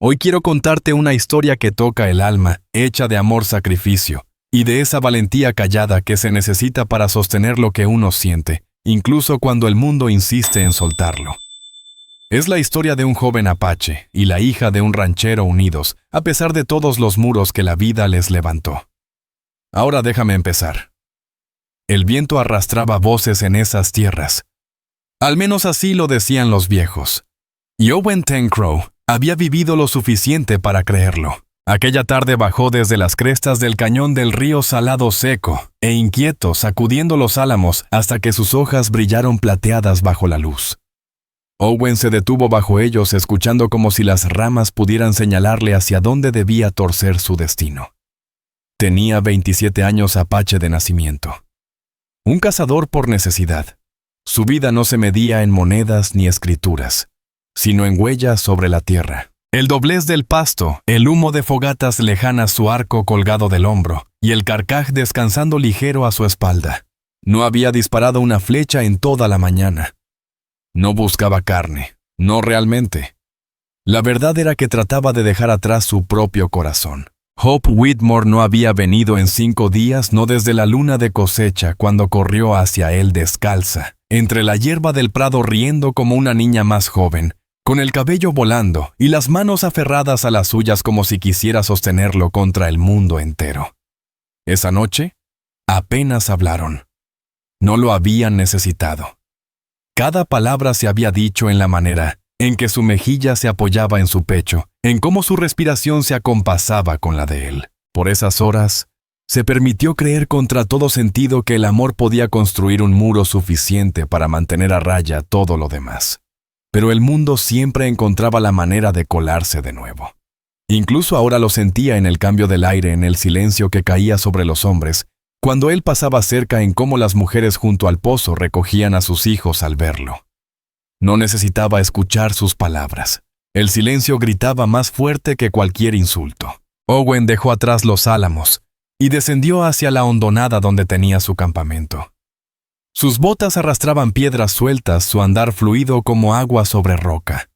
Hoy quiero contarte una historia que toca el alma, hecha de amor-sacrificio, y de esa valentía callada que se necesita para sostener lo que uno siente, incluso cuando el mundo insiste en soltarlo. Es la historia de un joven apache y la hija de un ranchero unidos, a pesar de todos los muros que la vida les levantó. Ahora déjame empezar. El viento arrastraba voces en esas tierras. Al menos así lo decían los viejos. Y Owen Ten Crow había vivido lo suficiente para creerlo. Aquella tarde bajó desde las crestas del cañón del río Salado seco e inquieto, sacudiendo los álamos hasta que sus hojas brillaron plateadas bajo la luz. Owen se detuvo bajo ellos, escuchando como si las ramas pudieran señalarle hacia dónde debía torcer su destino. Tenía 27 años apache de nacimiento. Un cazador por necesidad. Su vida no se medía en monedas ni escrituras, sino en huellas sobre la tierra. El doblez del pasto, el humo de fogatas lejanas, su arco colgado del hombro y el carcaj descansando ligero a su espalda. No había disparado una flecha en toda la mañana. No buscaba carne, no realmente. La verdad era que trataba de dejar atrás su propio corazón. Hope Whitmore no había venido en 5 días, no desde la luna de cosecha, cuando corrió hacia él descalza, entre la hierba del prado riendo como una niña más joven, con el cabello volando y las manos aferradas a las suyas como si quisiera sostenerlo contra el mundo entero. Esa noche, apenas hablaron. No lo habían necesitado. Cada palabra se había dicho en la manera en que su mejilla se apoyaba en su pecho, en cómo su respiración se acompasaba con la de él. Por esas horas, se permitió creer contra todo sentido que el amor podía construir un muro suficiente para mantener a raya todo lo demás. Pero el mundo siempre encontraba la manera de colarse de nuevo. Incluso ahora lo sentía en el cambio del aire, en el silencio que caía sobre los hombres, cuando él pasaba cerca, en cómo las mujeres junto al pozo recogían a sus hijos al verlo. No necesitaba escuchar sus palabras. El silencio gritaba más fuerte que cualquier insulto. Owen dejó atrás los álamos y descendió hacia la hondonada donde tenía su campamento. Sus botas arrastraban piedras sueltas, su andar fluido como agua sobre roca.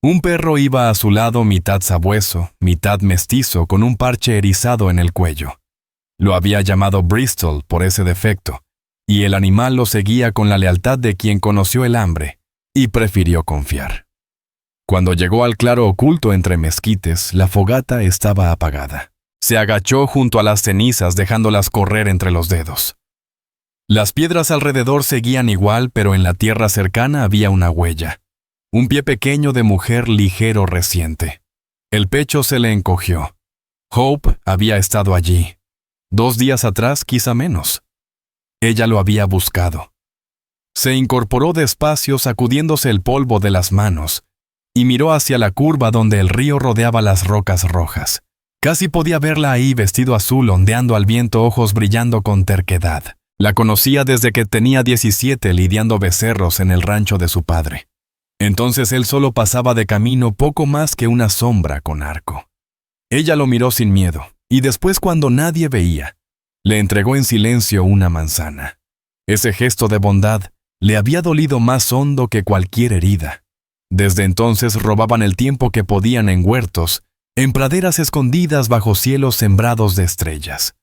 Un perro iba a su lado, mitad sabueso, mitad mestizo, con un parche erizado en el cuello. Lo había llamado Bristol por ese defecto, y el animal lo seguía con la lealtad de quien conoció el hambre y prefirió confiar. Cuando llegó al claro oculto entre mezquites, la fogata estaba apagada. Se agachó junto a las cenizas, dejándolas correr entre los dedos. Las piedras alrededor seguían igual, pero en la tierra cercana había una huella. Un pie pequeño de mujer ligero reciente. El pecho se le encogió. Hope había estado allí. 2 días atrás, quizá menos. Ella lo había buscado. Se incorporó despacio, sacudiéndose el polvo de las manos, y miró hacia la curva donde el río rodeaba las rocas rojas. Casi podía verla ahí, vestido azul, ondeando al viento, ojos brillando con terquedad. La conocía desde que tenía 17, lidiando becerros en el rancho de su padre. Entonces él solo pasaba de camino, poco más que una sombra con arco. Ella lo miró sin miedo, y después, cuando nadie veía, le entregó en silencio una manzana. Ese gesto de bondad le había dolido más hondo que cualquier herida. Desde entonces robaban el tiempo que podían en huertos, en praderas escondidas bajo cielos sembrados de estrellas.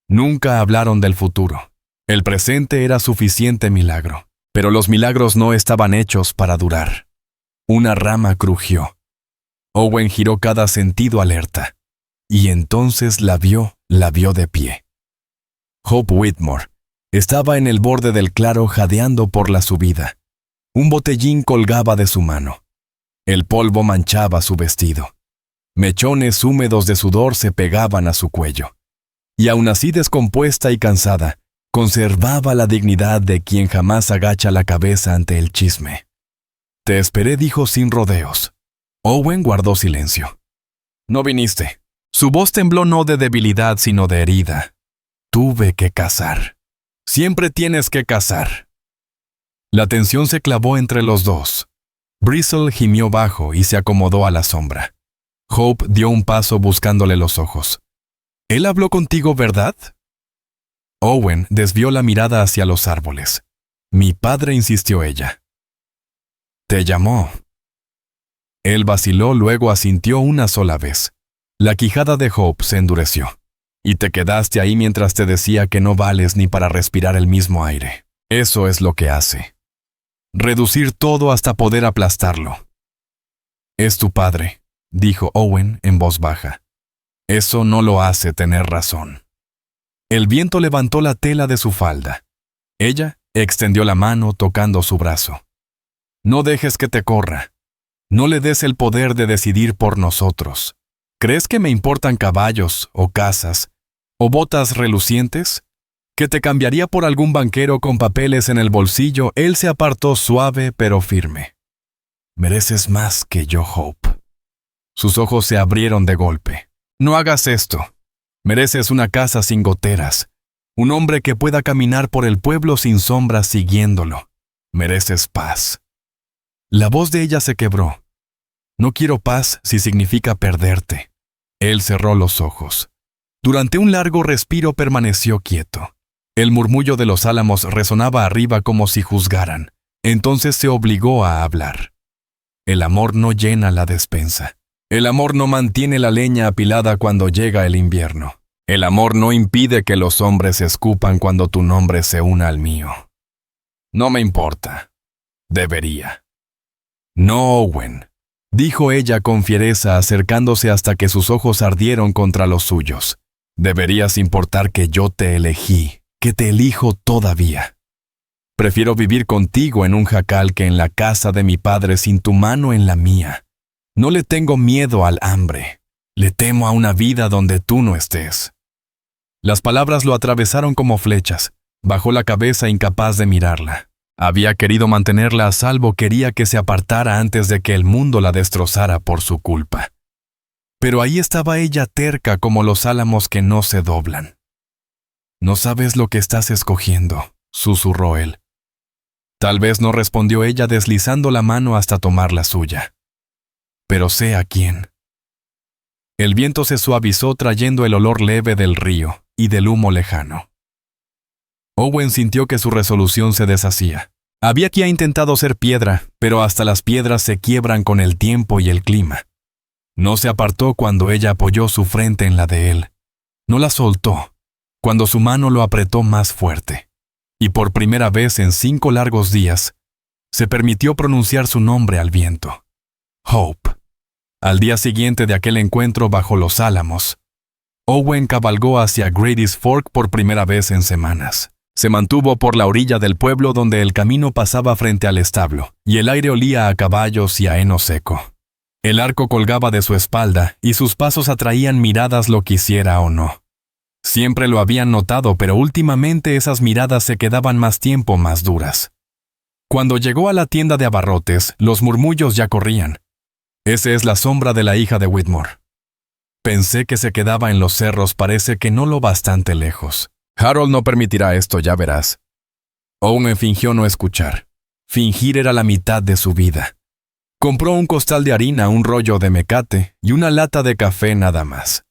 Nunca hablaron del futuro. El presente era suficiente milagro, pero los milagros no estaban hechos para durar. Una rama crujió. Owen giró cada sentido alerta, y entonces la vio de pie. Hope Whitmore estaba en el borde del claro, jadeando por la subida. Un botellín colgaba de su mano. El polvo manchaba su vestido. Mechones húmedos de sudor se pegaban a su cuello. Y aún así, descompuesta y cansada, conservaba la dignidad de quien jamás agacha la cabeza ante el chisme. «Te esperé», dijo sin rodeos. Owen guardó silencio. «No viniste». Su voz tembló, no de debilidad, sino de herida. «Tuve que cazar». «Siempre tienes que cazar». La tensión se clavó entre los dos. Bristol gimió bajo y se acomodó a la sombra. Hope dio un paso buscándole los ojos. «¿Él habló contigo, verdad?» Owen desvió la mirada hacia los árboles. «Mi padre», insistió ella. «Te llamó». Él vaciló, luego asintió una sola vez. La quijada de Hope se endureció. Y te quedaste ahí mientras te decía que no vales ni para respirar el mismo aire. Eso es lo que hace. Reducir todo hasta poder aplastarlo. Es tu padre, dijo Owen en voz baja. Eso no lo hace tener razón. El viento levantó la tela de su falda. Ella extendió la mano tocando su brazo. No dejes que te corra. No le des el poder de decidir por nosotros. ¿Crees que me importan caballos, o casas, o botas relucientes? ¿Que te cambiaría por algún banquero con papeles en el bolsillo? Él se apartó suave pero firme. Mereces más que yo, Hope. Sus ojos se abrieron de golpe. No hagas esto. Mereces una casa sin goteras. Un hombre que pueda caminar por el pueblo sin sombras siguiéndolo. Mereces paz. La voz de ella se quebró. No quiero paz si significa perderte. Él cerró los ojos. Durante un largo respiro permaneció quieto. El murmullo de los álamos resonaba arriba como si juzgaran. Entonces se obligó a hablar. El amor no llena la despensa. El amor no mantiene la leña apilada cuando llega el invierno. El amor no impide que los hombres escupan cuando tu nombre se una al mío. No me importa. Debería. No, Owen, dijo ella con fiereza acercándose hasta que sus ojos ardieron contra los suyos. Deberías importar que yo te elegí, que te elijo todavía. Prefiero vivir contigo en un jacal que en la casa de mi padre sin tu mano en la mía. No le tengo miedo al hambre. Le temo a una vida donde tú no estés. Las palabras lo atravesaron como flechas. Bajó la cabeza incapaz de mirarla. Había querido mantenerla a salvo, quería que se apartara antes de que el mundo la destrozara por su culpa. Pero ahí estaba ella terca como los álamos que no se doblan. No sabes lo que estás escogiendo, susurró él. Tal vez no respondió ella deslizando la mano hasta tomar la suya. Pero sé a quién. El viento se suavizó trayendo el olor leve del río y del humo lejano. Owen sintió que su resolución se deshacía. Había quien intentado ser piedra, pero hasta las piedras se quiebran con el tiempo y el clima. No se apartó cuando ella apoyó su frente en la de él. No la soltó, cuando su mano lo apretó más fuerte. Y por primera vez en 5 largos días, se permitió pronunciar su nombre al viento. Hope. Al día siguiente de aquel encuentro bajo los álamos, Owen cabalgó hacia Grady's Fork por primera vez en semanas. Se mantuvo por la orilla del pueblo donde el camino pasaba frente al establo, y el aire olía a caballos y a heno seco. El arco colgaba de su espalda, y sus pasos atraían miradas lo quisiera o no. Siempre lo habían notado, pero últimamente esas miradas se quedaban más tiempo más duras. Cuando llegó a la tienda de abarrotes, los murmullos ya corrían. Esa es la sombra de la hija de Whitmore. Pensé que se quedaba en los cerros, parece que no lo bastante lejos. Harold no permitirá esto, ya verás. Owen fingió no escuchar. Fingir era la mitad de su vida. Compró un costal de harina, un rollo de mecate y una lata de café nada más.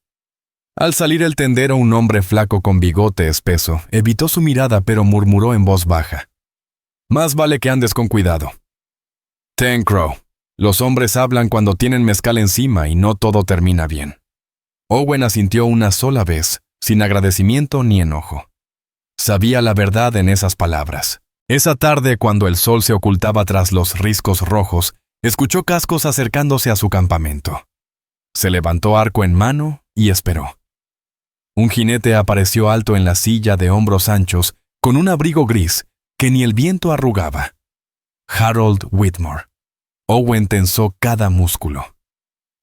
Al salir el tendero, un hombre flaco con bigote espeso evitó su mirada pero murmuró en voz baja. Más vale que andes con cuidado. Ten Crow. Los hombres hablan cuando tienen mezcal encima y no todo termina bien. Owen asintió una sola vez, sin agradecimiento ni enojo. Sabía la verdad en esas palabras. Esa tarde, cuando el sol se ocultaba tras los riscos rojos, escuchó cascos acercándose a su campamento. Se levantó arco en mano y esperó. Un jinete apareció alto en la silla de hombros anchos, con un abrigo gris que ni el viento arrugaba. Harold Whitmore. Owen tensó cada músculo.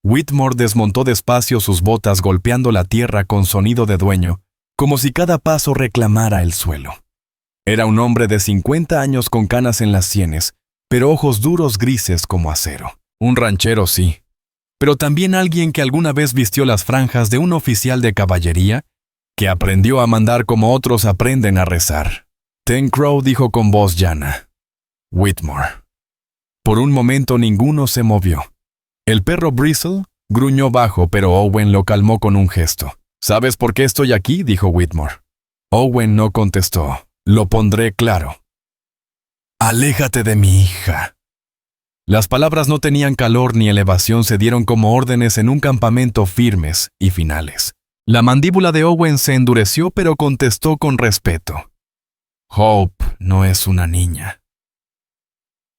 Whitmore desmontó despacio sus botas golpeando la tierra con sonido de dueño, como si cada paso reclamara el suelo. Era un hombre de 50 años con canas en las sienes, pero ojos duros grises como acero. Un ranchero, sí, pero también alguien que alguna vez vistió las franjas de un oficial de caballería, que aprendió a mandar como otros aprenden a rezar. Ten Crow dijo con voz llana. Whitmore. Por un momento ninguno se movió. El perro Bristle gruñó bajo, pero Owen lo calmó con un gesto. ¿Sabes por qué estoy aquí?, dijo Whitmore. Owen no contestó. Lo pondré claro. Aléjate de mi hija. Las palabras no tenían calor ni elevación, se dieron como órdenes en un campamento firmes y finales. La mandíbula de Owen se endureció, pero contestó con respeto. Hope no es una niña.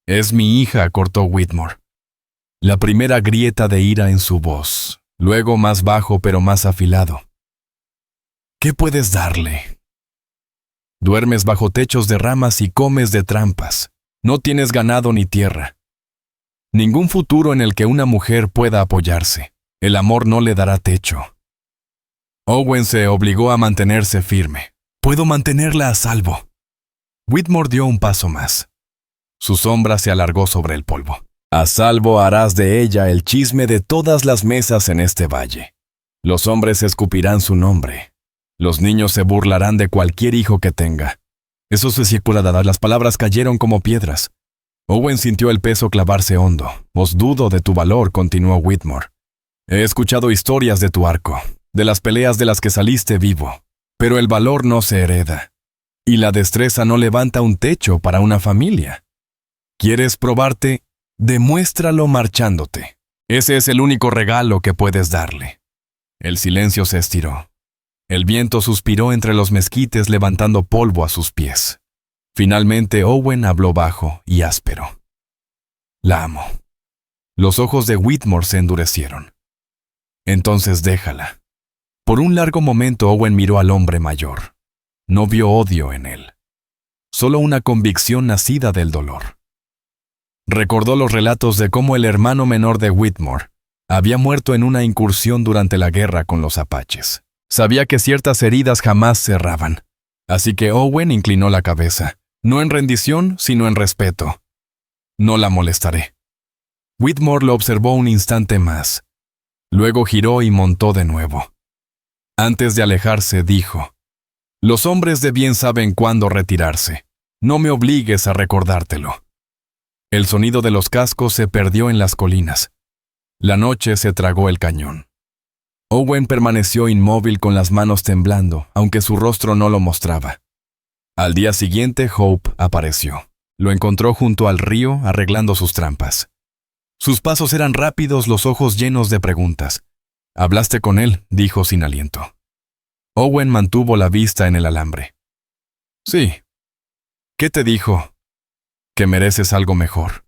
Es mi hija, cortó Whitmore. La primera grieta de ira en su voz, luego más bajo pero más afilado. ¿Qué puedes darle? Duermes bajo techos de ramas y comes de trampas. No tienes ganado ni tierra. Ningún futuro en el que una mujer pueda apoyarse. El amor no le dará techo. Owen se obligó a mantenerse firme. Puedo mantenerla a salvo. Whitmore dio un paso más. Su sombra se alargó sobre el polvo. A salvo harás de ella el chisme de todas las mesas en este valle. Los hombres escupirán su nombre. Los niños se burlarán de cualquier hijo que tenga. Eso se circulará. Las palabras cayeron como piedras. Owen sintió el peso clavarse hondo. Os dudo de tu valor, continuó Whitmore. He escuchado historias de tu arco, de las peleas de las que saliste vivo. Pero el valor no se hereda. Y la destreza no levanta un techo para una familia. ¿Quieres probarte? Demuéstralo marchándote. Ese es el único regalo que puedes darle. El silencio se estiró. El viento suspiró entre los mezquites levantando polvo a sus pies. Finalmente Owen habló bajo y áspero. La amo. Los ojos de Whitmore se endurecieron. Entonces déjala. Por un largo momento Owen miró al hombre mayor. No vio odio en él. Solo una convicción nacida del dolor. Recordó los relatos de cómo el hermano menor de Whitmore había muerto en una incursión durante la guerra con los apaches. Sabía que ciertas heridas jamás cerraban. Así que Owen inclinó la cabeza, no en rendición, sino en respeto. No la molestaré. Whitmore lo observó un instante más. Luego giró y montó de nuevo. Antes de alejarse, dijo: Los hombres de bien saben cuándo retirarse. No me obligues a recordártelo. El sonido de los cascos se perdió en las colinas. La noche se tragó el cañón. Owen permaneció inmóvil con las manos temblando, aunque su rostro no lo mostraba. Al día siguiente, Hope apareció. Lo encontró junto al río arreglando sus trampas. Sus pasos eran rápidos, los ojos llenos de preguntas. «¿Hablaste con él?», dijo sin aliento. Owen mantuvo la vista en el alambre. «Sí». «¿Qué te dijo?» «Que mereces algo mejor».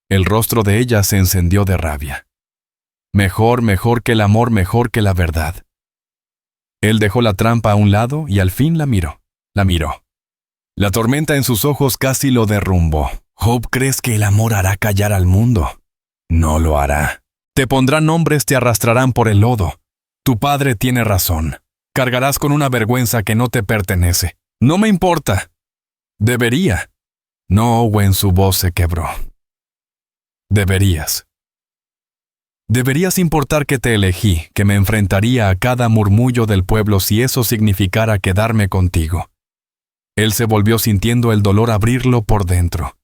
El rostro de ella se encendió de rabia. Mejor que el amor, mejor que la verdad. Él dejó la trampa a un lado y al fin la miró. La tormenta en sus ojos casi lo derrumbó. «Hope, ¿crees que el amor hará callar al mundo?» «No lo hará. Te pondrán hombres, te arrastrarán por el lodo. Tu padre tiene razón. Cargarás con una vergüenza que no te pertenece. No me importa». «Debería». No, Owen, su voz se quebró. «Deberías. Deberías importar que te elegí, que me enfrentaría a cada murmullo del pueblo si eso significara quedarme contigo». Él se volvió sintiendo el dolor abrirlo por dentro.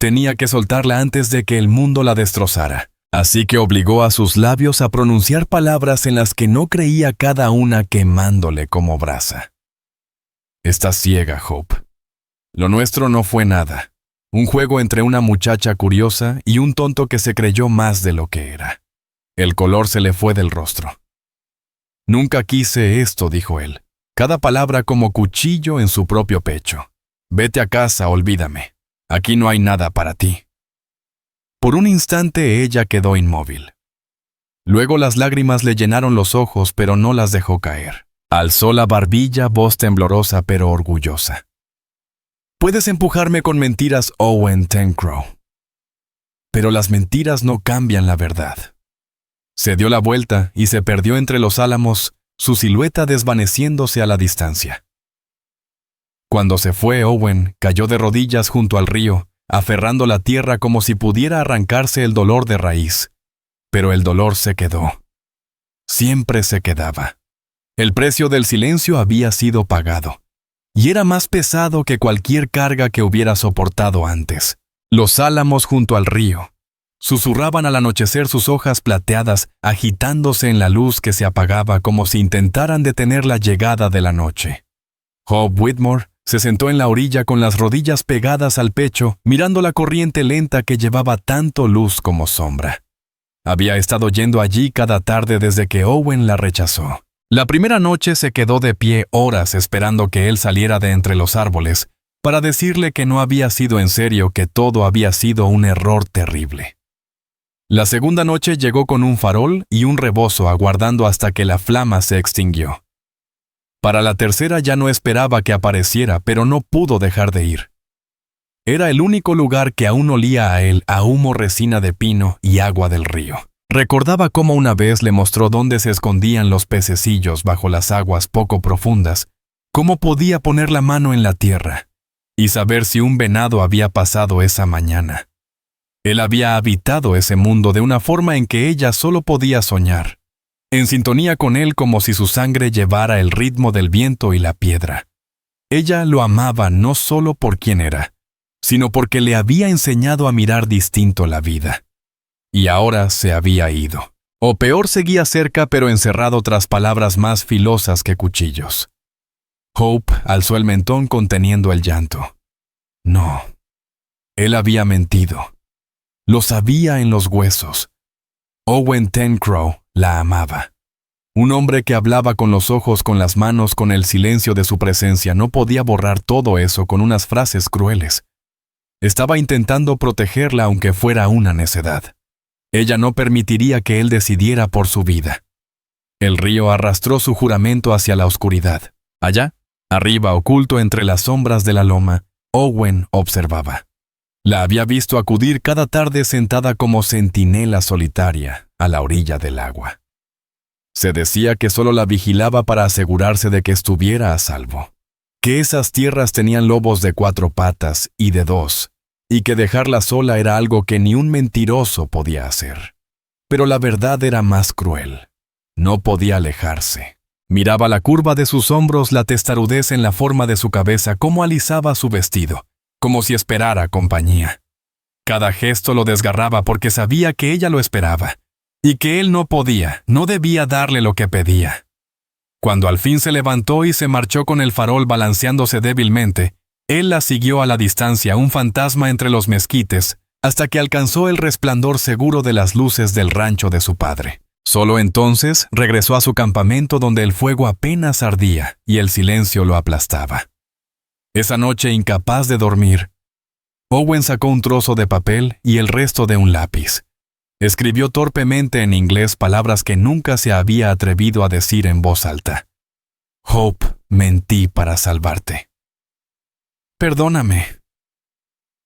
Tenía que soltarla antes de que el mundo la destrozara. Así que obligó a sus labios a pronunciar palabras en las que no creía, cada una quemándole como brasa. «Estás ciega, Hope. Lo nuestro no fue nada. Un juego entre una muchacha curiosa y un tonto que se creyó más de lo que era». El color se le fue del rostro. «Nunca quise esto», dijo él, cada palabra como cuchillo en su propio pecho. «Vete a casa, olvídame. Aquí no hay nada para ti». Por un instante ella quedó inmóvil. Luego las lágrimas le llenaron los ojos, pero no las dejó caer. Alzó la barbilla, voz temblorosa pero orgullosa. «Puedes empujarme con mentiras, Owen Tencrow. Pero las mentiras no cambian la verdad». Se dio la vuelta y se perdió entre los álamos, su silueta desvaneciéndose a la distancia. Cuando se fue, Owen cayó de rodillas junto al río, aferrando la tierra como si pudiera arrancarse el dolor de raíz. Pero el dolor se quedó. Siempre se quedaba. El precio del silencio había sido pagado. Y era más pesado que cualquier carga que hubiera soportado antes. Los álamos junto al río susurraban al anochecer, sus hojas plateadas agitándose en la luz que se apagaba como si intentaran detener la llegada de la noche. Hope Whitmore Se sentó en la orilla con las rodillas pegadas al pecho, mirando la corriente lenta que llevaba tanto luz como sombra. Había estado yendo allí cada tarde desde que Owen la rechazó. La primera noche se quedó de pie horas esperando que él saliera de entre los árboles para decirle que no había sido en serio, que todo había sido un error terrible. La segunda noche llegó con un farol y un rebozo, aguardando hasta que la flama se extinguió. Para la tercera ya no esperaba que apareciera, pero no pudo dejar de ir. Era el único lugar que aún olía a él, a humo, resina de pino y agua del río. Recordaba cómo una vez le mostró dónde se escondían los pececillos bajo las aguas poco profundas, cómo podía poner la mano en la tierra y saber si un venado había pasado esa mañana. Él había habitado ese mundo de una forma en que ella solo podía soñar, en sintonía con él, como si su sangre llevara el ritmo del viento y la piedra. Ella lo amaba no solo por quien era, sino porque le había enseñado a mirar distinto la vida. Y ahora se había ido. O peor, seguía cerca, pero encerrado tras palabras más filosas que cuchillos. Hope alzó el mentón conteniendo el llanto. No. Él había mentido. Lo sabía en los huesos. Owen Tencrow la amaba. Un hombre que hablaba con los ojos, con las manos, con el silencio de su presencia, no podía borrar todo eso con unas frases crueles. Estaba intentando protegerla aunque fuera una necedad. Ella no permitiría que él decidiera por su vida. El río arrastró su juramento hacia la oscuridad. Allá, arriba, oculto entre las sombras de la loma, Owen observaba. La había visto acudir cada tarde sentada como centinela solitaria a la orilla del agua. Se decía que solo la vigilaba para asegurarse de que estuviera a salvo, que esas tierras tenían lobos de 4 patas y de 2, y que dejarla sola era algo que ni un mentiroso podía hacer. Pero la verdad era más cruel. No podía alejarse. Miraba la curva de sus hombros, la testarudez en la forma de su cabeza, cómo alisaba su vestido, como si esperara compañía. Cada gesto lo desgarraba porque sabía que ella lo esperaba, y que él no podía, no debía darle lo que pedía. Cuando al fin se levantó y se marchó con el farol balanceándose débilmente, él la siguió a la distancia, un fantasma entre los mezquites, hasta que alcanzó el resplandor seguro de las luces del rancho de su padre. Solo entonces regresó a su campamento, donde el fuego apenas ardía y el silencio lo aplastaba. Esa noche, incapaz de dormir, Owen sacó un trozo de papel y el resto de un lápiz. Escribió torpemente en inglés palabras que nunca se había atrevido a decir en voz alta. Hope, mentí para salvarte. Perdóname.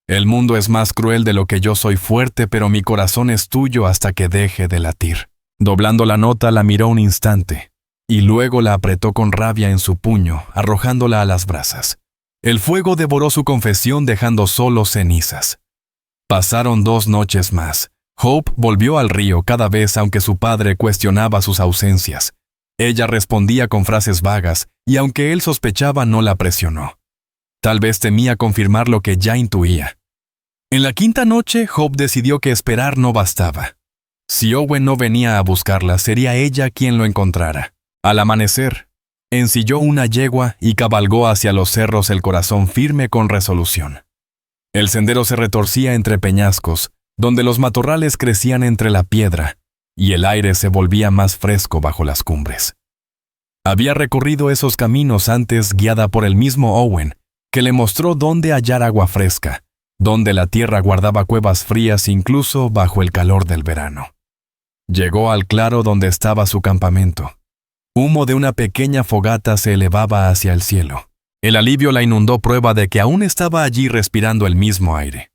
El mundo es más cruel de lo que yo soy fuerte, pero mi corazón es tuyo hasta que deje de latir. Doblando la nota, la miró un instante, y luego la apretó con rabia en su puño, arrojándola a las brasas. El fuego devoró su confesión, dejando solo cenizas. Pasaron 2 noches más. Hope volvió al río cada vez, aunque su padre cuestionaba sus ausencias. Ella respondía con frases vagas, y aunque él sospechaba, no la presionó. Tal vez temía confirmar lo que ya intuía. En la 5ª noche, Hope decidió que esperar no bastaba. Si Owen no venía a buscarla, sería ella quien lo encontrara. Al amanecer, ensilló una yegua y cabalgó hacia los cerros, el corazón firme con resolución. El sendero se retorcía entre peñascos, donde los matorrales crecían entre la piedra, y el aire se volvía más fresco bajo las cumbres. Había recorrido esos caminos antes, guiada por el mismo Owen, que le mostró dónde hallar agua fresca, donde la tierra guardaba cuevas frías incluso bajo el calor del verano. Llegó al claro donde estaba su campamento. Humo de una pequeña fogata se elevaba hacia el cielo. El alivio la inundó, prueba de que aún estaba allí respirando el mismo aire.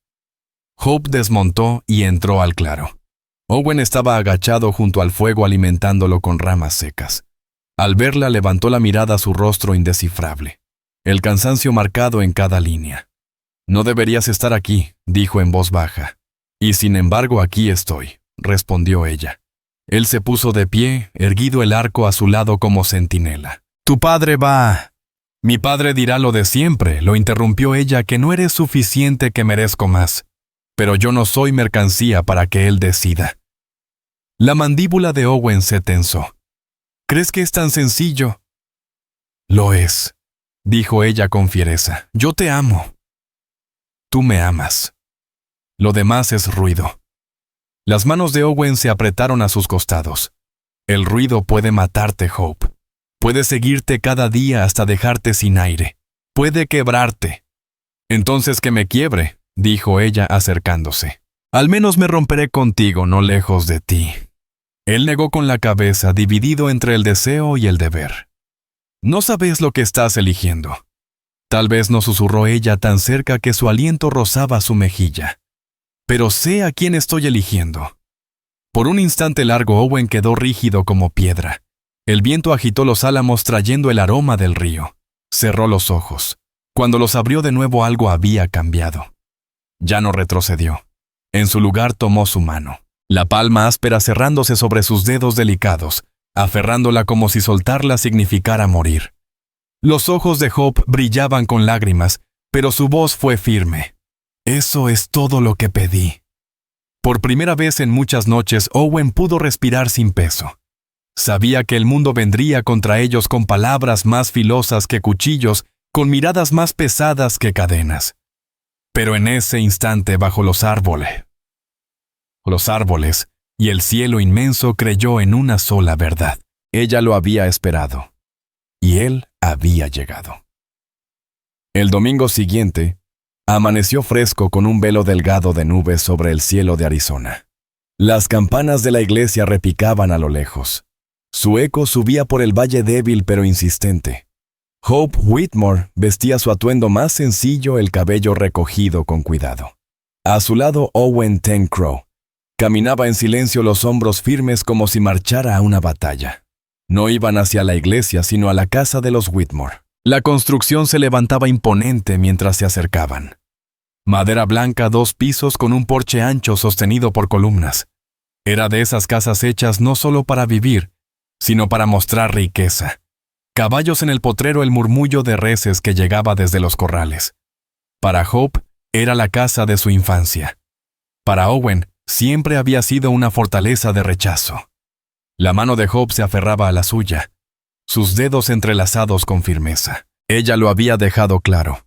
Hope desmontó y entró al claro. Owen estaba agachado junto al fuego, alimentándolo con ramas secas. Al verla, levantó la mirada a su rostro indescifrable, el cansancio marcado en cada línea. «No deberías estar aquí», dijo en voz baja. «Y sin embargo aquí estoy», respondió ella. Él se puso de pie, erguido el arco a su lado como centinela. «Tu padre va...» «Mi padre dirá lo de siempre», lo interrumpió ella, «que no eres suficiente, que merezco más. Pero yo no soy mercancía para que él decida». La mandíbula de Owen se tensó. «¿Crees que es tan sencillo?» «Lo es», dijo ella con fiereza. Yo te amo. Tú me amas. Lo demás es ruido. Las manos de Owen se apretaron a sus costados. El ruido puede matarte, Hope. Puede seguirte cada día hasta dejarte sin aire. Puede quebrarte. Entonces que me quiebre, dijo ella acercándose. Al menos me romperé contigo, no lejos de ti. Él negó con la cabeza, dividido entre el deseo y el deber. No sabes lo que estás eligiendo. Tal vez no susurró ella tan cerca que su aliento rozaba su mejilla. Pero sé a quién estoy eligiendo. Por un instante largo Owen quedó rígido como piedra. El viento agitó los álamos trayendo el aroma del río. Cerró los ojos. Cuando los abrió de nuevo algo había cambiado. Ya no retrocedió. En su lugar tomó su mano, la palma áspera cerrándose sobre sus dedos delicados, aferrándola como si soltarla significara morir. Los ojos de Hope brillaban con lágrimas, pero su voz fue firme. Eso es todo lo que pedí. Por primera vez en muchas noches, Owen pudo respirar sin peso. Sabía que el mundo vendría contra ellos con palabras más filosas que cuchillos, con miradas más pesadas que cadenas. Pero en ese instante, bajo los árboles y el cielo inmenso, creyó en una sola verdad. Ella lo había esperado. Y él había llegado. El domingo siguiente, amaneció fresco con un velo delgado de nubes sobre el cielo de Arizona. Las campanas de la iglesia repicaban a lo lejos. Su eco subía por el valle débil pero insistente. Hope Whitmore vestía su atuendo más sencillo, el cabello recogido con cuidado. A su lado Owen Ten Crow. Caminaba en silencio, los hombros firmes como si marchara a una batalla. No iban hacia la iglesia, sino a la casa de los Whitmore. La construcción se levantaba imponente mientras se acercaban. Madera blanca, 2 pisos con un porche ancho sostenido por columnas. Era de esas casas hechas no solo para vivir, sino para mostrar riqueza. Caballos en el potrero, el murmullo de reses que llegaba desde los corrales. Para Hope, era la casa de su infancia. Para Owen, siempre había sido una fortaleza de rechazo. La mano de Hope se aferraba a la suya, sus dedos entrelazados con firmeza. Ella lo había dejado claro.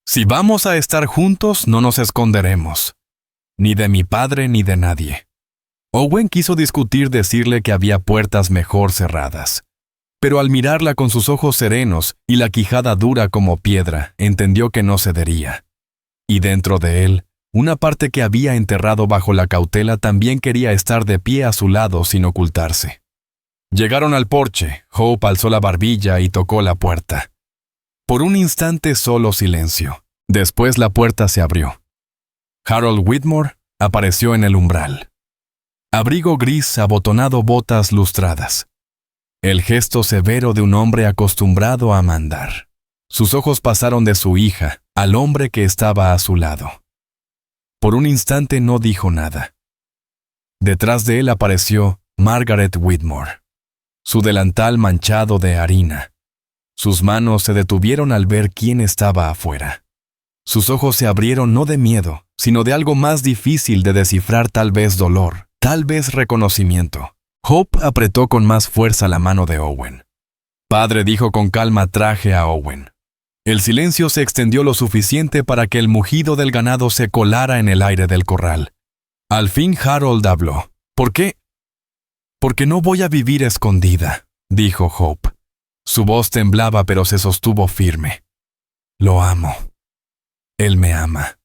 Si vamos a estar juntos, no nos esconderemos. Ni de mi padre ni de nadie. Owen quiso decirle que había puertas mejor cerradas. Pero al mirarla con sus ojos serenos y la quijada dura como piedra, entendió que no cedería. Y dentro de él, una parte que había enterrado bajo la cautela también quería estar de pie a su lado sin ocultarse. Llegaron al porche. Hope alzó la barbilla y tocó la puerta. Por un instante solo silencio. Después la puerta se abrió. Harold Whitmore apareció en el umbral. Abrigo gris abotonado, botas lustradas. El gesto severo de un hombre acostumbrado a mandar. Sus ojos pasaron de su hija al hombre que estaba a su lado. Por un instante no dijo nada. Detrás de él apareció Margaret Whitmore, su delantal manchado de harina. Sus manos se detuvieron al ver quién estaba afuera. Sus ojos se abrieron no de miedo, sino de algo más difícil de descifrar, tal vez dolor, tal vez reconocimiento. Hope apretó con más fuerza la mano de Owen. Padre, dijo con calma, traje a Owen. El silencio se extendió lo suficiente para que el mugido del ganado se colara en el aire del corral. Al fin Harold habló. ¿Por qué? Porque no voy a vivir escondida, dijo Hope. Su voz temblaba pero se sostuvo firme. Lo amo. Él me ama.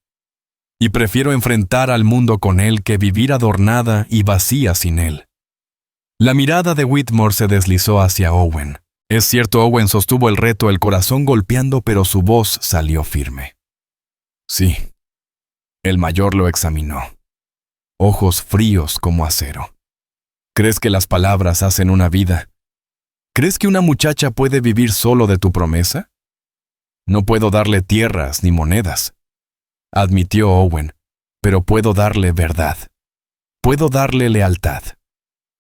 Y prefiero enfrentar al mundo con él que vivir adornada y vacía sin él. La mirada de Whitmore se deslizó hacia Owen. Es cierto, Owen sostuvo el reto, el corazón golpeando, pero su voz salió firme. Sí. El mayor lo examinó. Ojos fríos como acero. ¿Crees que las palabras hacen una vida? ¿Crees que una muchacha puede vivir solo de tu promesa? No puedo darle tierras ni monedas, admitió Owen, pero puedo darle verdad. Puedo darle lealtad.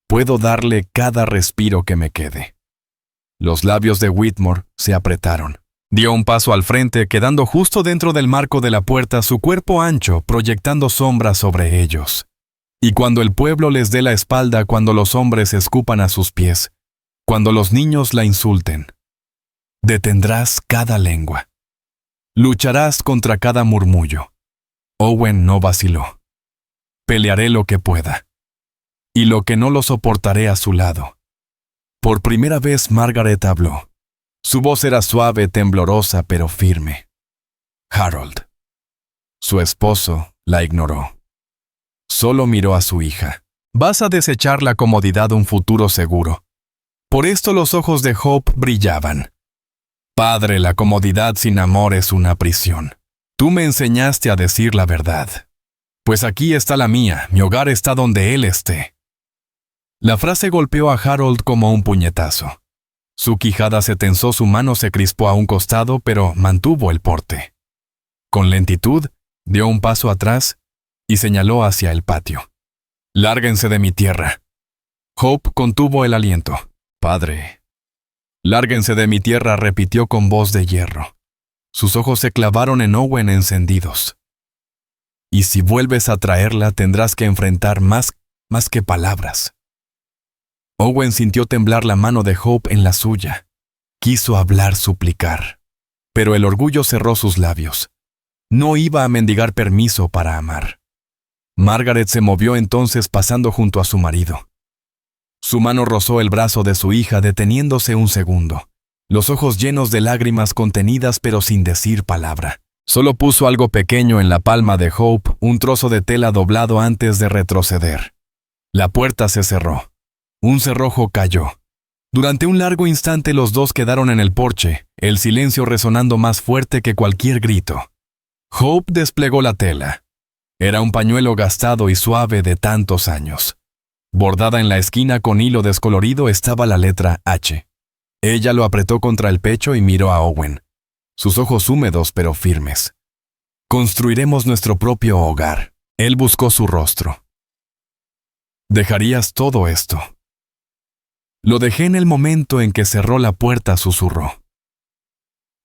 Puedo darle cada respiro que me quede. Los labios de Whitmore se apretaron. Dio un paso al frente, quedando justo dentro del marco de la puerta, su cuerpo ancho, proyectando sombras sobre ellos. Y cuando el pueblo les dé la espalda, cuando los hombres escupan a sus pies, cuando los niños la insulten, Detendrás cada lengua. Lucharás contra cada murmullo. Owen no vaciló. Pelearé lo que pueda. Y lo que no lo soportaré a su lado. Por primera vez Margaret habló. Su voz era suave, temblorosa, pero firme. Harold. Su esposo la ignoró. Solo miró a su hija. Vas a desechar la comodidad de un futuro seguro. Por esto los ojos de Hope brillaban. Padre, la comodidad sin amor es una prisión. Tú me enseñaste a decir la verdad. Pues aquí está la mía, mi hogar está donde él esté. La frase golpeó a Harold como un puñetazo. Su quijada se tensó, su mano se crispó a un costado, pero mantuvo el porte. Con lentitud, dio un paso atrás y señaló hacia el patio. «Lárguense de mi tierra». Hope contuvo el aliento. «Padre». «Lárguense de mi tierra», repitió con voz de hierro. Sus ojos se clavaron en Owen encendidos. «Y si vuelves a traerla, tendrás que enfrentar más que palabras». Owen sintió temblar la mano de Hope en la suya. Quiso hablar, suplicar. Pero el orgullo cerró sus labios. No iba a mendigar permiso para amar. Margaret se movió entonces pasando junto a su marido. Su mano rozó el brazo de su hija, deteniéndose un segundo. Los ojos llenos de lágrimas contenidas pero sin decir palabra. Solo puso algo pequeño en la palma de Hope, un trozo de tela doblado antes de retroceder. La puerta se cerró. Un cerrojo cayó. Durante un largo instante los dos quedaron en el porche, el silencio resonando más fuerte que cualquier grito. Hope desplegó la tela. Era un pañuelo gastado y suave de tantos años. Bordada en la esquina con hilo descolorido estaba la letra H. Ella lo apretó contra el pecho y miró a Owen. Sus ojos húmedos pero firmes. «Construiremos nuestro propio hogar». Él buscó su rostro. «¿Dejarías todo esto?» «Lo dejé en el momento en que cerró la puerta», susurró.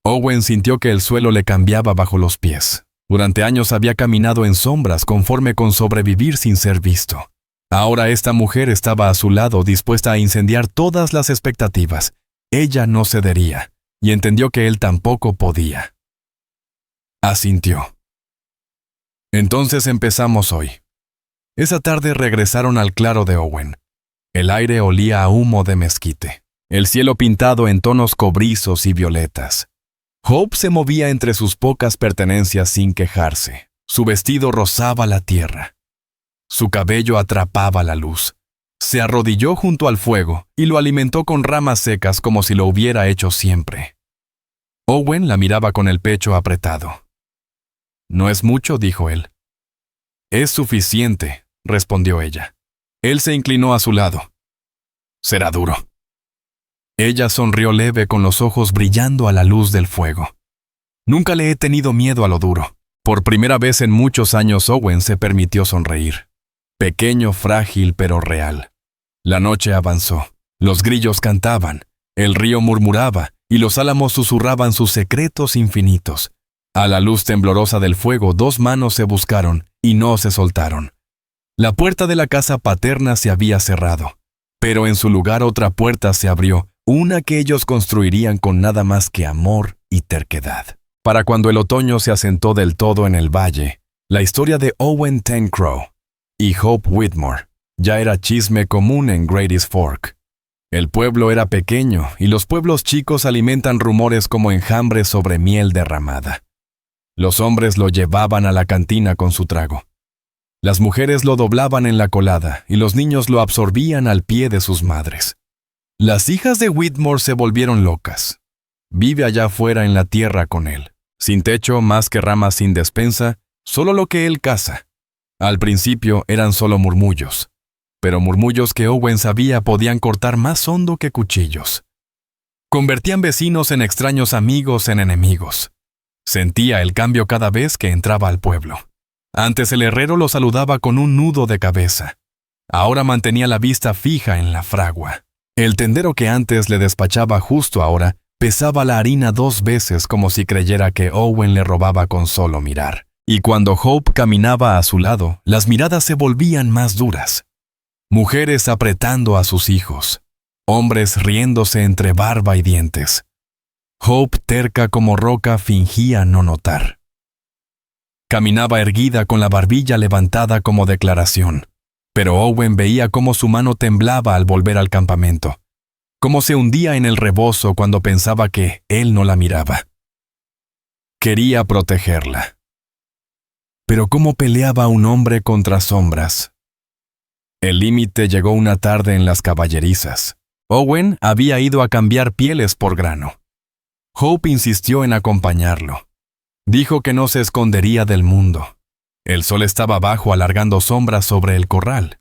Owen sintió que el suelo le cambiaba bajo los pies. Durante años había caminado en sombras conforme con sobrevivir sin ser visto. Ahora esta mujer estaba a su lado, dispuesta a incendiar todas las expectativas. Ella no cedería, y entendió que él tampoco podía. Asintió. «Entonces empezamos hoy». Esa tarde regresaron al claro de Owen. El aire olía a humo de mezquite, el cielo pintado en tonos cobrizos y violetas. Hope se movía entre sus pocas pertenencias sin quejarse. Su vestido rozaba la tierra. Su cabello atrapaba la luz. Se arrodilló junto al fuego y lo alimentó con ramas secas como si lo hubiera hecho siempre. Owen la miraba con el pecho apretado. «No es mucho», dijo él. «Es suficiente», respondió ella. Él se inclinó a su lado. «Será duro». Ella sonrió leve con los ojos brillando a la luz del fuego. «Nunca le he tenido miedo a lo duro». Por primera vez en muchos años Owen se permitió sonreír. Pequeño, frágil, pero real. La noche avanzó. Los grillos cantaban, el río murmuraba y los álamos susurraban sus secretos infinitos. A la luz temblorosa del fuego, dos manos se buscaron y no se soltaron. La puerta de la casa paterna se había cerrado, pero en su lugar otra puerta se abrió, una que ellos construirían con nada más que amor y terquedad. Para cuando el otoño se asentó del todo en el valle, la historia de Owen Ten Crow y Hope Whitmore ya era chisme común en Grady's Fork. El pueblo era pequeño y los pueblos chicos alimentan rumores como enjambres sobre miel derramada. Los hombres lo llevaban a la cantina con su trago. Las mujeres lo doblaban en la colada y los niños lo absorbían al pie de sus madres. Las hijas de Whitmore se volvieron locas. Vive allá afuera en la tierra con él, sin techo más que ramas sin despensa, solo lo que él caza. Al principio eran solo murmullos, pero murmullos que Owen sabía podían cortar más hondo que cuchillos. Convertían vecinos en extraños, amigos en enemigos. Sentía el cambio cada vez que entraba al pueblo. Antes el herrero lo saludaba con un nudo de cabeza. Ahora mantenía la vista fija en la fragua. El tendero que antes le despachaba justo ahora pesaba la harina 2 veces como si creyera que Owen le robaba con solo mirar. Y cuando Hope caminaba a su lado, las miradas se volvían más duras. Mujeres apretando a sus hijos. Hombres riéndose entre barba y dientes. Hope, terca como roca, fingía no notar. Caminaba erguida con la barbilla levantada como declaración, pero Owen veía cómo su mano temblaba al volver al campamento, cómo se hundía en el rebozo cuando pensaba que él no la miraba. Quería protegerla. Pero ¿cómo peleaba un hombre contra sombras? El límite llegó una tarde en las caballerizas. Owen había ido a cambiar pieles por grano. Hope insistió en acompañarlo. Dijo que no se escondería del mundo. El sol estaba abajo alargando sombras sobre el corral.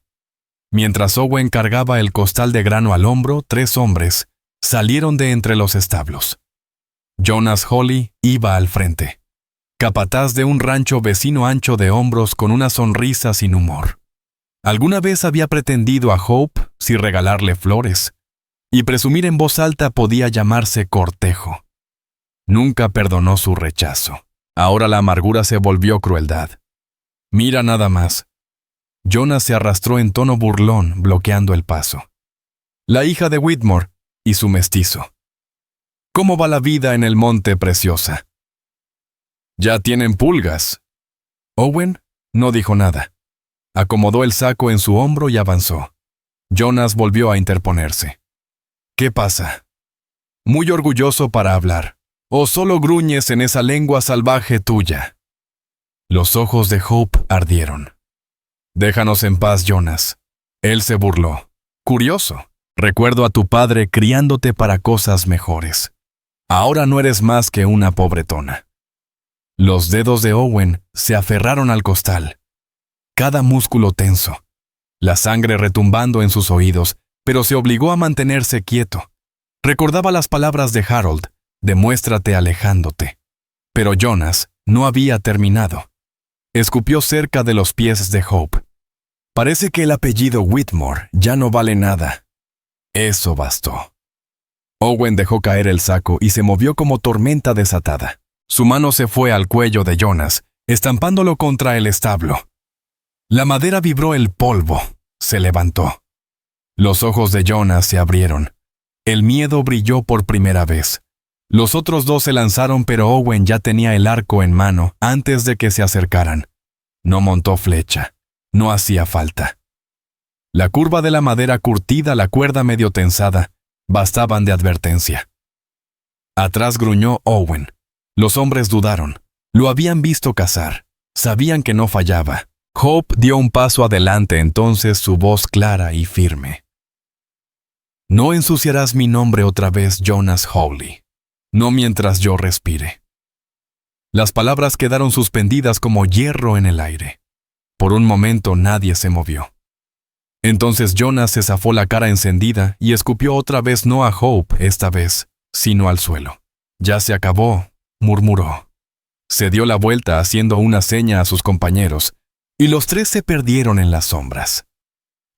Mientras Owen cargaba el costal de grano al hombro, 3 hombres salieron de entre los establos. Jonas Hawley iba al frente, capataz de un rancho vecino ancho de hombros con una sonrisa sin humor. Alguna vez había pretendido a Hope si regalarle flores, y presumir en voz alta podía llamarse cortejo. Nunca perdonó su rechazo. Ahora la amargura se volvió crueldad. Mira nada más. Jonas se arrastró en tono burlón, bloqueando el paso. La hija de Whitmore y su mestizo. ¿Cómo va la vida en el monte, preciosa? Ya tienen pulgas. Owen no dijo nada. Acomodó el saco en su hombro y avanzó. Jonas volvió a interponerse. ¿Qué pasa? Muy orgulloso para hablar. ¿O solo gruñes en esa lengua salvaje tuya? Los ojos de Hope ardieron. Déjanos en paz, Jonas. Él se burló. Curioso. Recuerdo a tu padre criándote para cosas mejores. Ahora no eres más que una pobretona. Los dedos de Owen se aferraron al costal. Cada músculo tenso. La sangre retumbando en sus oídos, pero se obligó a mantenerse quieto. Recordaba las palabras de Harold. Demuéstrate alejándote. Pero Jonas no había terminado. Escupió cerca de los pies de Hope. Parece que el apellido Whitmore ya no vale nada. Eso bastó. Owen dejó caer el saco y se movió como tormenta desatada. Su mano se fue al cuello de Jonas, estampándolo contra el establo. La madera vibró, el polvo se levantó. Los ojos de Jonas se abrieron. El miedo brilló por primera vez. Los otros 2 se lanzaron, pero Owen ya tenía el arco en mano antes de que se acercaran. No montó flecha. No hacía falta. La curva de la madera curtida, la cuerda medio tensada, bastaban de advertencia. Atrás gruñó Owen. Los hombres dudaron. Lo habían visto cazar. Sabían que no fallaba. Hope dio un paso adelante, entonces su voz clara y firme. No ensuciarás mi nombre otra vez, Jonas Hawley. No mientras yo respire. Las palabras quedaron suspendidas como hierro en el aire. Por un momento nadie se movió. Entonces Jonas se zafó la cara encendida y escupió otra vez, no a Hope esta vez, sino al suelo. Ya se acabó, murmuró. Se dio la vuelta haciendo una seña a sus compañeros, y los 3 se perdieron en las sombras.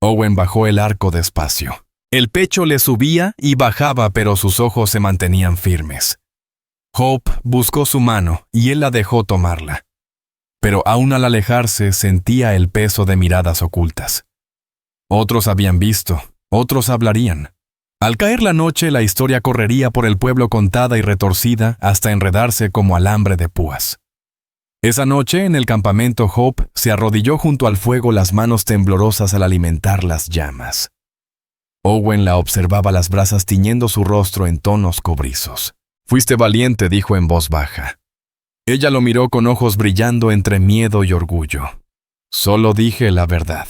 Owen bajó el arco despacio. El pecho le subía y bajaba, pero sus ojos se mantenían firmes. Hope buscó su mano y él la dejó tomarla. Pero aún al alejarse sentía el peso de miradas ocultas. Otros habían visto, otros hablarían. Al caer la noche, la historia correría por el pueblo contada y retorcida hasta enredarse como alambre de púas. Esa noche, en el campamento, Hope se arrodilló junto al fuego, las manos temblorosas al alimentar las llamas. Owen la observaba, las brasas tiñendo su rostro en tonos cobrizos. «Fuiste valiente», dijo en voz baja. Ella lo miró con ojos brillando entre miedo y orgullo. «Solo dije la verdad».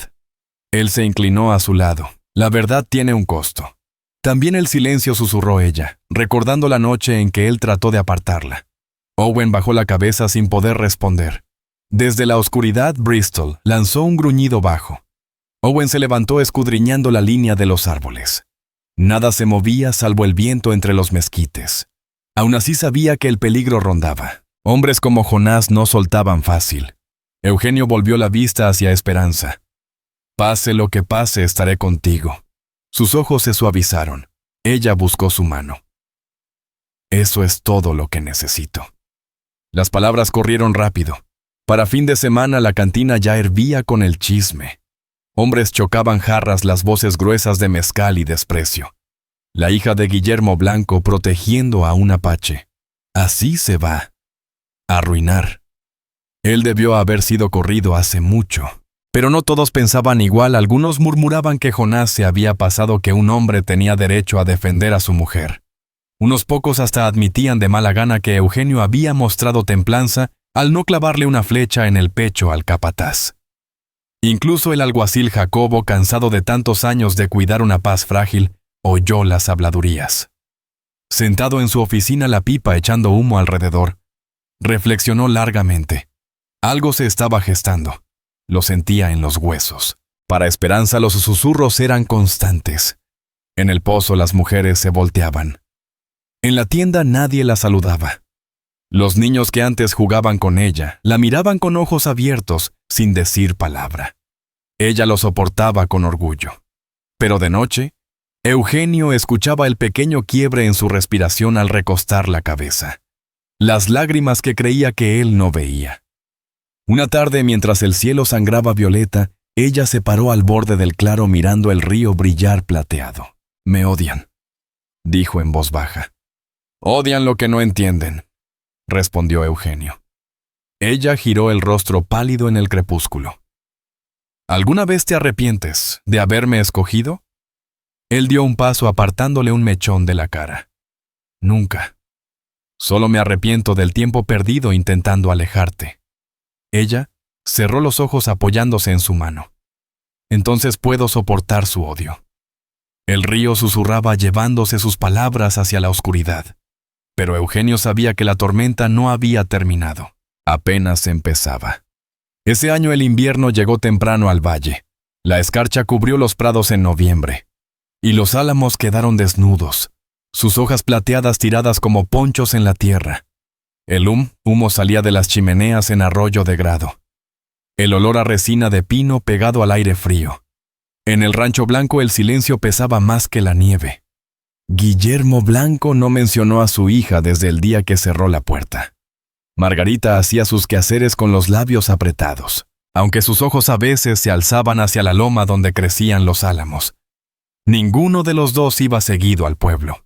Él se inclinó a su lado. «La verdad tiene un costo». También el silencio, susurró ella, recordando la noche en que él trató de apartarla. Owen bajó la cabeza sin poder responder. Desde la oscuridad, Bristol lanzó un gruñido bajo. Owen se levantó escudriñando la línea de los árboles. Nada se movía salvo el viento entre los mezquites. Aún así sabía que el peligro rondaba. Hombres como Jonás no soltaban fácil. Eugenio volvió la vista hacia Esperanza. «Pase lo que pase, estaré contigo». Sus ojos se suavizaron. Ella buscó su mano. «Eso es todo lo que necesito». Las palabras corrieron rápido. Para fin de semana la cantina ya hervía con el chisme. Hombres chocaban jarras, las voces gruesas de mezcal y desprecio. La hija de Guillermo Blanco protegiendo a un apache. Así se va. A arruinar. Él debió haber sido corrido hace mucho. Pero no todos pensaban igual. Algunos murmuraban que Jonás se había pasado, que un hombre tenía derecho a defender a su mujer. Unos pocos hasta admitían de mala gana que Eugenio había mostrado templanza al no clavarle una flecha en el pecho al capataz. Incluso el alguacil Jacobo, cansado de tantos años de cuidar una paz frágil, oyó las habladurías. Sentado en su oficina, la pipa echando humo alrededor, reflexionó largamente. Algo se estaba gestando. Lo sentía en los huesos. Para Esperanza los susurros eran constantes. En el pozo las mujeres se volteaban. En la tienda nadie la saludaba. Los niños que antes jugaban con ella la miraban con ojos abiertos, sin decir palabra. Ella lo soportaba con orgullo. Pero de noche, Eugenio escuchaba el pequeño quiebre en su respiración al recostar la cabeza. Las lágrimas que creía que él no veía. Una tarde, mientras el cielo sangraba violeta, ella se paró al borde del claro mirando el río brillar plateado. «Me odian», dijo en voz baja. «Odian lo que no entienden», respondió Eugenio. Ella giró el rostro pálido en el crepúsculo. «¿Alguna vez te arrepientes de haberme escogido?» Él dio un paso apartándole un mechón de la cara. «Nunca. Solo me arrepiento del tiempo perdido intentando alejarte». Ella cerró los ojos apoyándose en su mano. «Entonces puedo soportar su odio». El río susurraba llevándose sus palabras hacia la oscuridad. Pero Eugenio sabía que la tormenta no había terminado. Apenas empezaba. Ese año el invierno llegó temprano al valle. La escarcha cubrió los prados en noviembre. Y los álamos quedaron desnudos, sus hojas plateadas tiradas como ponchos en la tierra. El humo salía de las chimeneas en arroyo de grado. El olor a resina de pino pegado al aire frío. En el rancho Blanco el silencio pesaba más que la nieve. Guillermo Blanco no mencionó a su hija desde el día que cerró la puerta. Margarita hacía sus quehaceres con los labios apretados, aunque sus ojos a veces se alzaban hacia la loma donde crecían los álamos. Ninguno de los dos iba seguido al pueblo.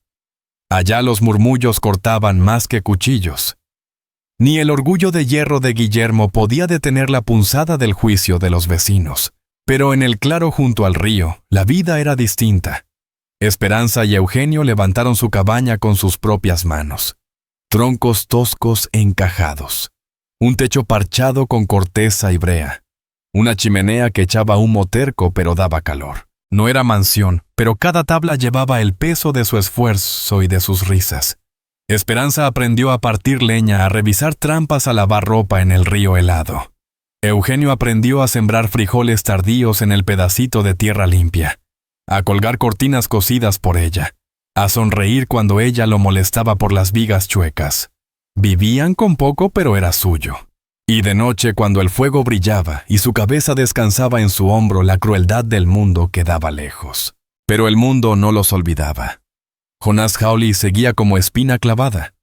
Allá los murmullos cortaban más que cuchillos. Ni el orgullo de hierro de Guillermo podía detener la punzada del juicio de los vecinos. Pero en el claro junto al río, la vida era distinta. Esperanza y Eugenio levantaron su cabaña con sus propias manos. Troncos toscos encajados. Un techo parchado con corteza y brea. Una chimenea que echaba humo terco pero daba calor. No era mansión, pero cada tabla llevaba el peso de su esfuerzo y de sus risas. Esperanza aprendió a partir leña, a revisar trampas, a lavar ropa en el río helado. Eugenio aprendió a sembrar frijoles tardíos en el pedacito de tierra limpia, a colgar cortinas cosidas por ella, a sonreír cuando ella lo molestaba por las vigas chuecas. Vivían con poco, pero era suyo. Y de noche, cuando el fuego brillaba y su cabeza descansaba en su hombro, la crueldad del mundo quedaba lejos. Pero el mundo no los olvidaba. Jonás Hawley seguía como espina clavada.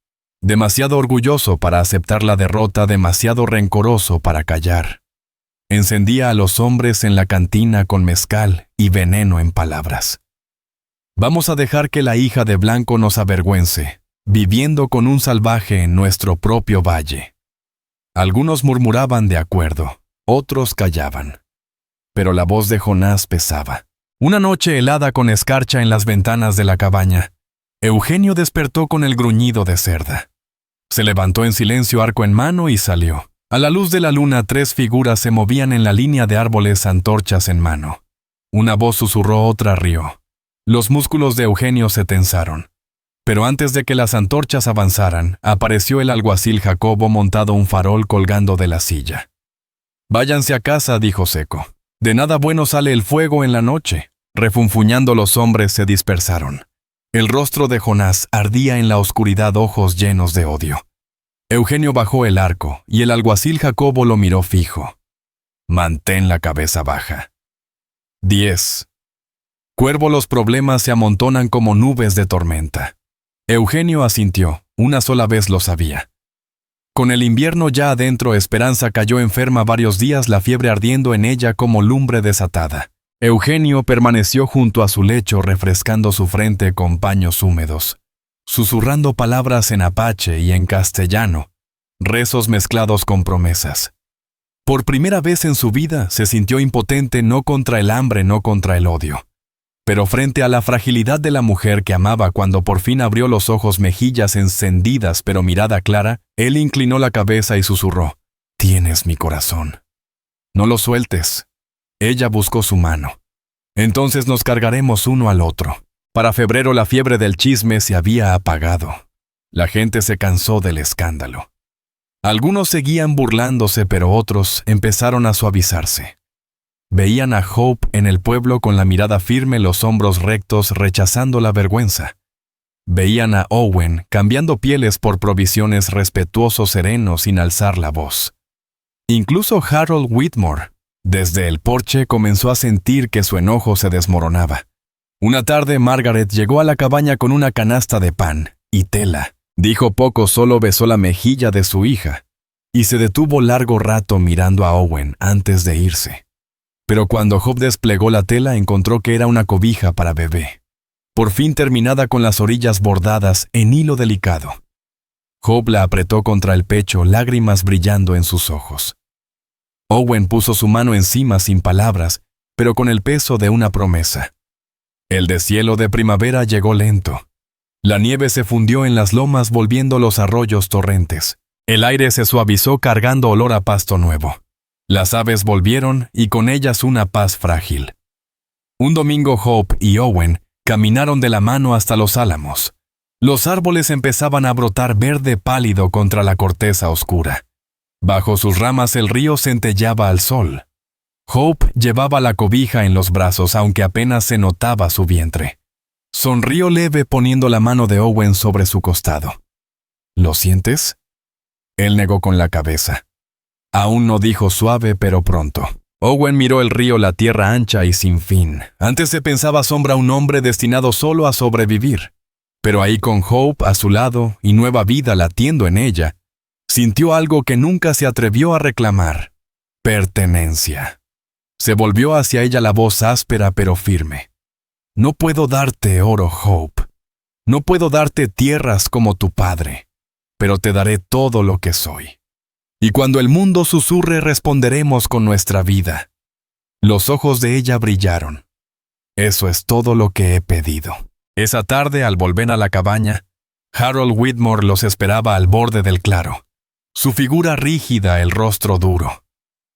Demasiado orgulloso para aceptar la derrota, demasiado rencoroso para callar. Encendía a los hombres en la cantina con mezcal y veneno en palabras. Vamos a dejar que la hija de Blanco nos avergüence, viviendo con un salvaje en nuestro propio valle. Algunos murmuraban de acuerdo, otros callaban. Pero la voz de Jonás pesaba. Una noche helada con escarcha en las ventanas de la cabaña, Eugenio despertó con el gruñido de cerda. Se levantó en silencio, arco en mano, y salió. A la luz de la luna, 3 figuras se movían en la línea de árboles, antorchas en mano. Una voz susurró, otra rió. Los músculos de Eugenio se tensaron. Pero antes de que las antorchas avanzaran, apareció el alguacil Jacobo montado un farol colgando de la silla. «Váyanse a casa», dijo seco. «De nada bueno sale el fuego en la noche». Refunfuñando los hombres se dispersaron. El rostro de Jonás ardía en la oscuridad, ojos llenos de odio. Eugenio bajó el arco y el alguacil Jacobo lo miró fijo. «Mantén la cabeza baja». 10. Cuervo, los problemas se amontonan como nubes de tormenta. Eugenio asintió, una sola vez lo sabía. Con el invierno ya adentro, Esperanza cayó enferma varios días, la fiebre ardiendo en ella como lumbre desatada. Eugenio permaneció junto a su lecho refrescando su frente con paños húmedos, susurrando palabras en apache y en castellano, rezos mezclados con promesas. Por primera vez en su vida se sintió impotente no contra el hambre, no contra el odio, pero frente a la fragilidad de la mujer que amaba. Cuando por fin abrió los ojos, mejillas encendidas pero mirada clara, él inclinó la cabeza y susurró: «Tienes mi corazón. No lo sueltes». Ella buscó su mano. «Entonces nos cargaremos uno al otro». Para febrero la fiebre del chisme se había apagado. La gente se cansó del escándalo. Algunos seguían burlándose, pero otros empezaron a suavizarse. Veían a Hope en el pueblo con la mirada firme, los hombros rectos, rechazando la vergüenza. Veían a Owen cambiando pieles por provisiones, respetuoso, sereno, sin alzar la voz. Incluso Harold Whitmore, desde el porche, comenzó a sentir que su enojo se desmoronaba. Una tarde Margaret llegó a la cabaña con una canasta de pan y tela. Dijo poco, solo besó la mejilla de su hija y se detuvo largo rato mirando a Owen antes de irse. Pero cuando Hope desplegó la tela, encontró que era una cobija para bebé, por fin terminada con las orillas bordadas en hilo delicado. Hope la apretó contra el pecho, lágrimas brillando en sus ojos. Owen puso su mano encima sin palabras, pero con el peso de una promesa. El deshielo de primavera llegó lento. La nieve se fundió en las lomas, volviendo los arroyos torrentes. El aire se suavizó cargando olor a pasto nuevo. Las aves volvieron y con ellas una paz frágil. Un domingo Hope y Owen caminaron de la mano hasta los álamos. Los árboles empezaban a brotar verde pálido contra la corteza oscura. Bajo sus ramas el río centelleaba al sol. Hope llevaba la cobija en los brazos, aunque apenas se notaba su vientre. Sonrió leve poniendo la mano de Owen sobre su costado. ¿Lo sientes? Él negó con la cabeza. Aún no, dijo suave, pero pronto. Owen miró el río, la tierra ancha y sin fin. Antes se pensaba sombra, un hombre destinado solo a sobrevivir. Pero ahí con Hope a su lado y nueva vida latiendo en ella, sintió algo que nunca se atrevió a reclamar: pertenencia. Se volvió hacia ella, la voz áspera pero firme. No puedo darte oro, Hope. No puedo darte tierras como tu padre, pero te daré todo lo que soy. Y cuando el mundo susurre, responderemos con nuestra vida. Los ojos de ella brillaron. Eso es todo lo que he pedido. Esa tarde, al volver a la cabaña, Harold Whitmore los esperaba al borde del claro. Su figura rígida, el rostro duro.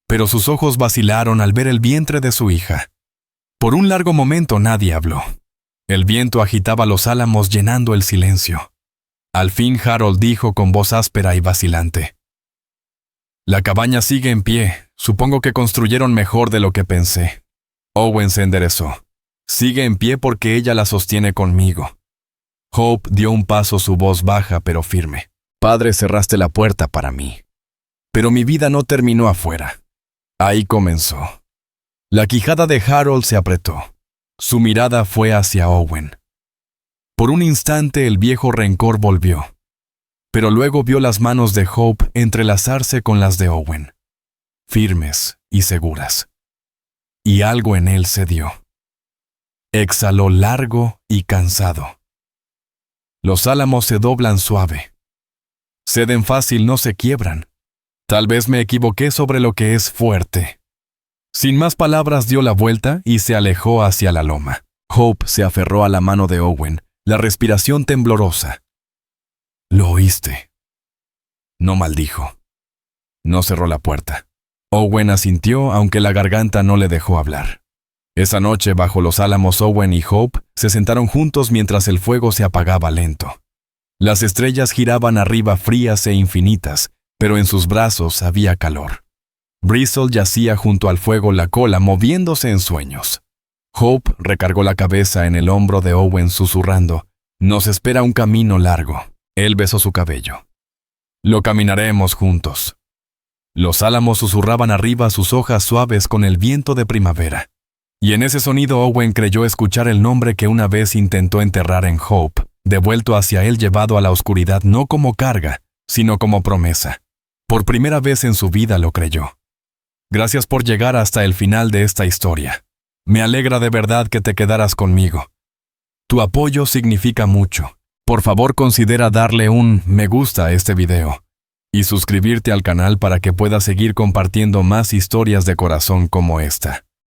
Pero sus ojos vacilaron al ver el vientre de su hija. Por un largo momento nadie habló. El viento agitaba los álamos llenando el silencio. Al fin Harold dijo con voz áspera y vacilante: «La cabaña sigue en pie. Supongo que construyeron mejor de lo que pensé». Owen se enderezó. «Sigue en pie porque ella la sostiene conmigo». Hope dio un paso, su voz baja pero firme. «Padre, cerraste la puerta para mí. Pero mi vida no terminó afuera. Ahí comenzó». La quijada de Harold se apretó. Su mirada fue hacia Owen. Por un instante el viejo rencor volvió, pero luego vio las manos de Hope entrelazarse con las de Owen, firmes y seguras. Y algo en él cedió. Exhaló largo y cansado. Los álamos se doblan suave. Ceden fácil, no se quiebran. Tal vez me equivoqué sobre lo que es fuerte. Sin más palabras dio la vuelta y se alejó hacia la loma. Hope se aferró a la mano de Owen, la respiración temblorosa. «¿Lo oíste?». No maldijo. No cerró la puerta. Owen asintió, aunque la garganta no le dejó hablar. Esa noche, bajo los álamos, Owen y Hope se sentaron juntos mientras el fuego se apagaba lento. Las estrellas giraban arriba frías e infinitas, pero en sus brazos había calor. Bristol yacía junto al fuego, la cola moviéndose en sueños. Hope recargó la cabeza en el hombro de Owen susurrando: «Nos espera un camino largo». Él besó su cabello. «Lo caminaremos juntos». Los álamos susurraban arriba sus hojas suaves con el viento de primavera. Y en ese sonido Owen creyó escuchar el nombre que una vez intentó enterrar en Hope, devuelto hacia él, llevado a la oscuridad no como carga, sino como promesa. Por primera vez en su vida lo creyó. Gracias por llegar hasta el final de esta historia. Me alegra de verdad que te quedaras conmigo. Tu apoyo significa mucho. Por favor, considera darle un me gusta a este video y suscribirte al canal para que puedas seguir compartiendo más historias de corazón como esta.